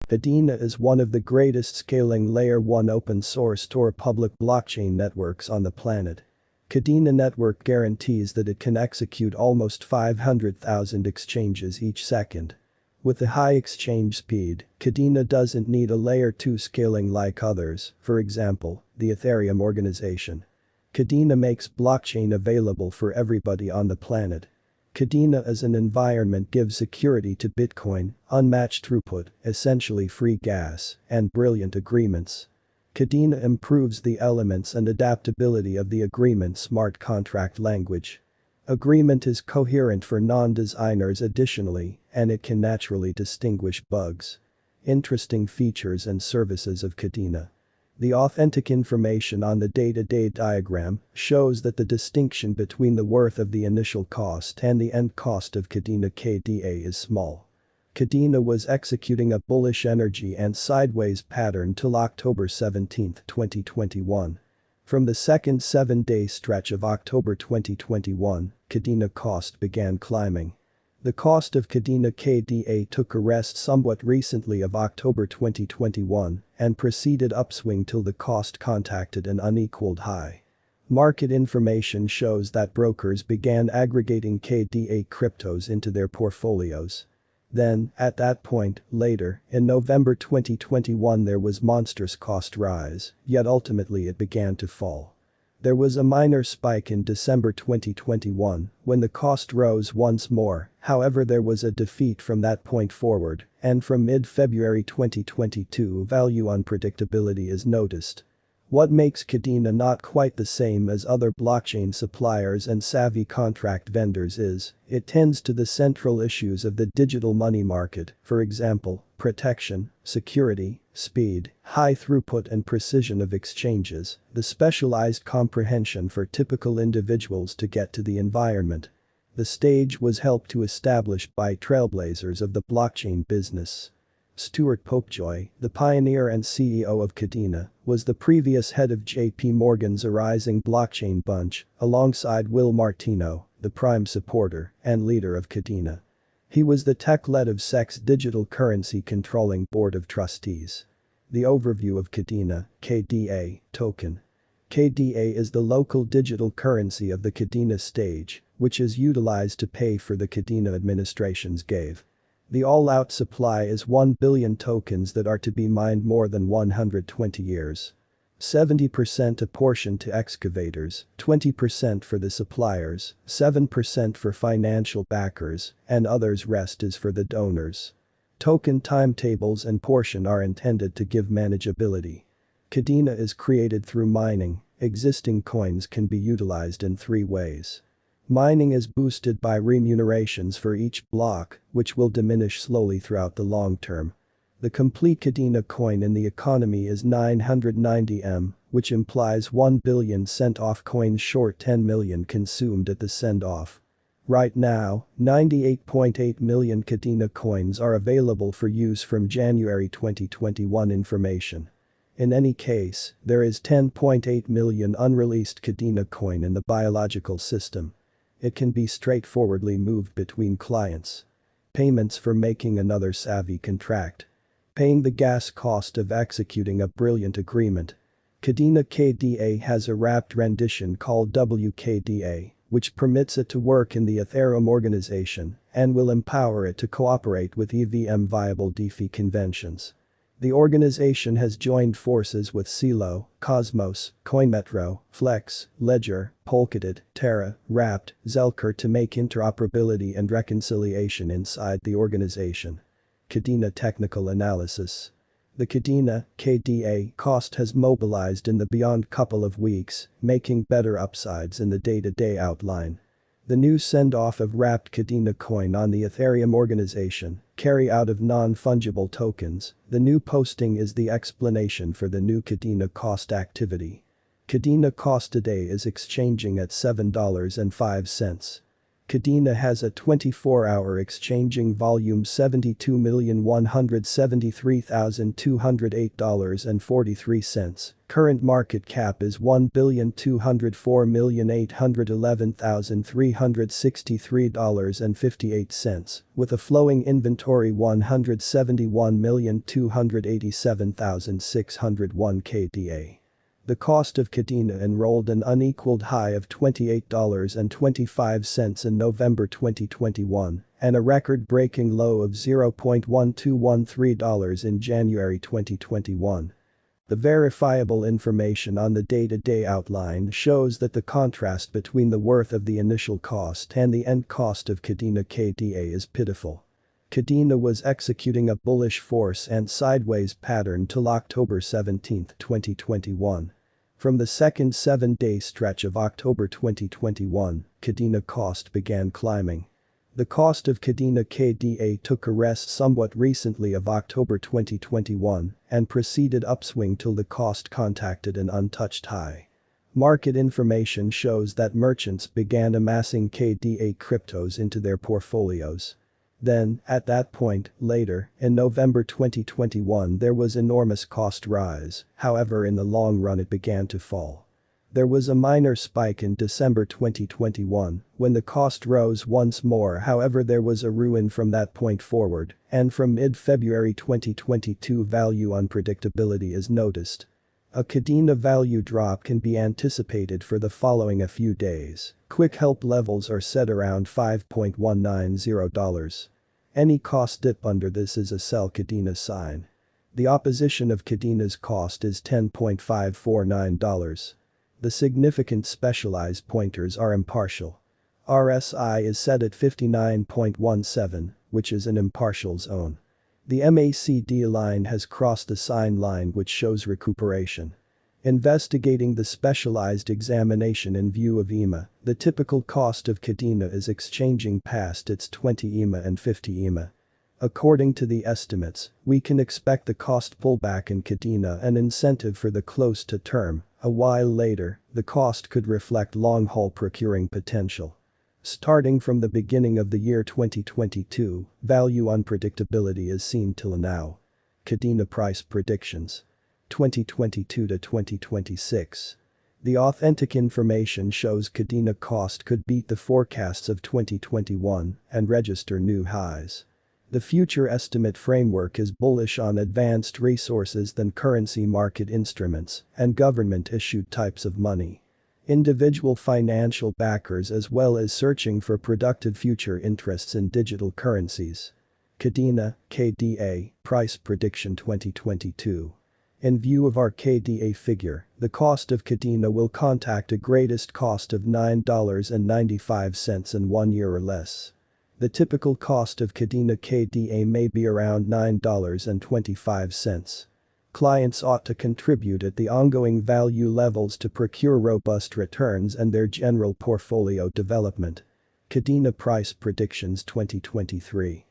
Kadena is one of the greatest scaling Layer 1 open-source or public blockchain networks on the planet. Kadena network guarantees that it can execute almost 500,000 exchanges each second. With the high exchange speed, Kadena doesn't need a Layer 2 scaling like others, for example, the Ethereum organization. Kadena makes blockchain available for everybody on the planet. Kadena as an environment gives security to Bitcoin, unmatched throughput, essentially free gas, and brilliant agreements. Kadena improves the elements and adaptability of the agreement smart contract language. Agreement is coherent for non-designers additionally, and it can naturally distinguish bugs. Interesting features and services of Kadena. The authentic information on the day-to-day diagram shows that the distinction between the worth of the initial cost and the end cost of Kadena KDA is small. Kadena was executing a bullish energy and sideways pattern till October 17, 2021. From the second 7-day stretch of October 2021, Kadena cost began climbing. The cost of Kadena KDA took a rest somewhat recently of October 2021 and proceeded upswing till the cost contacted an unequaled high. Market information shows that brokers began aggregating KDA cryptos into their portfolios. Then, at that point, later, in November 2021 there was monstrous cost rise, yet ultimately it began to fall. There was a minor spike in December 2021 when the cost rose once more, however there was a defeat from that point forward, and from mid-February 2022 value unpredictability is noticed. What makes Kadena not quite the same as other blockchain suppliers and savvy contract vendors is, it tends to the central issues of the digital money market, for example, protection, security, speed, high throughput and precision of exchanges, the specialized comprehension for typical individuals to get to the environment. The stage was helped to establish by trailblazers of the blockchain business. Stuart Popejoy, the pioneer and CEO of Kadena, was the previous head of JP Morgan's Arising Blockchain Bunch, alongside Will Martino, the prime supporter and leader of Kadena. He was the tech lead of SEC's Digital Currency Controlling Board of Trustees. The overview of Kadena, KDA, token. KDA is the local digital currency of the Kadena stage, which is utilized to pay for the Kadena administration's gave. The all-out supply is 1 billion tokens that are to be mined more than 120 years. 70% apportioned to excavators, 20% for the suppliers, 7% for financial backers, and others rest is for the donors. Token timetables and portion are intended to give manageability. Kadena is created through mining. Existing coins can be utilized in 3 ways. Mining is boosted by remunerations for each block, which will diminish slowly throughout the long term. The complete Kadena coin in the economy is 990 M, which implies 1 billion sent off coins short 10 million consumed at the send-off. Right now, 98.8 million Kadena coins are available for use from January 2021 information. In any case, there is 10.8 million unreleased Kadena coin in the biological system. It can be straightforwardly moved between clients. Payments for making another savvy contract. Paying the gas cost of executing a brilliant agreement. Kadena KDA has a wrapped rendition called WKDA, which permits it to work in the Ethereum organization and will empower it to cooperate with EVM viable DeFi conventions. The organization has joined forces with Celo, Cosmos, CoinMetro, Flex, Ledger, Polkadot, Terra, Wrapped, Zelker to make interoperability and reconciliation inside the organization. Kadena technical analysis. The Kadena, KDA, cost has mobilized in the beyond couple of weeks, making better upsides in the day-to-day outline. The new send-off of wrapped Kadena coin on the Ethereum organization, carry out of non-fungible tokens. The new posting is the explanation for the new Kadena cost activity. Kadena cost today is exchanging at $7.05. Kadena has a 24-hour exchanging volume $72,173,208.43. Current market cap is $1,204,811,363.58, with a flowing inventory $171,287,601 KDA. The cost of Kadena enrolled an unequaled high of $28.25 in November 2021 and a record-breaking low of $0.1213 in January 2021. The verifiable information on the day-to-day outline shows that the contrast between the worth of the initial cost and the end cost of Kadena KDA is pitiful. Kadena was executing a bullish force and sideways pattern till October 17, 2021. From the second 7-day stretch of October 2021, Kadena cost began climbing. The cost of Kadena KDA took a rest somewhat recently of October 2021 and proceeded upswing till the cost contacted an untouched high. Market information shows that merchants began amassing KDA cryptos into their portfolios. Then, at that point, later, in November 2021 there was enormous cost rise, however in the long run it began to fall. There was a minor spike in December 2021 when the cost rose once more, however there was a ruin from that point forward, and from mid-February 2022 value unpredictability is noticed. A Kadena value drop can be anticipated for the following a few days. Quick help levels are set around $5.190. Any cost dip under this is a sell Kadena sign. The opposition of Kadena's cost is $10.549. The significant specialized pointers are impartial. RSI is set at 59.17, which is an impartial zone. The MACD line has crossed the sign line which shows recuperation. Investigating the specialized examination in view of EMA, the typical cost of Kadena is exchanging past its 20 EMA and 50 EMA. According to the estimates, we can expect the cost pullback in Kadena an incentive for the close to term. A while later, the cost could reflect long-haul procuring potential. Starting from the beginning of the year 2022, value unpredictability is seen till now. Kadena price predictions. 2022 to 2026. The authentic information shows Kadena cost could beat the forecasts of 2021 and register new highs. The future estimate framework is bullish on advanced resources than currency market instruments and government-issued types of money. Individual financial backers as well as searching for productive future interests in digital currencies. Kadena, KDA, price prediction 2022. In view of our KDA figure, the cost of Kadena will contact a greatest cost of $9.95 in 1 year or less. The typical cost of Kadena KDA may be around $9.25. Clients ought to contribute at the ongoing value levels to procure robust returns and their general portfolio development. Kadena price predictions 2023.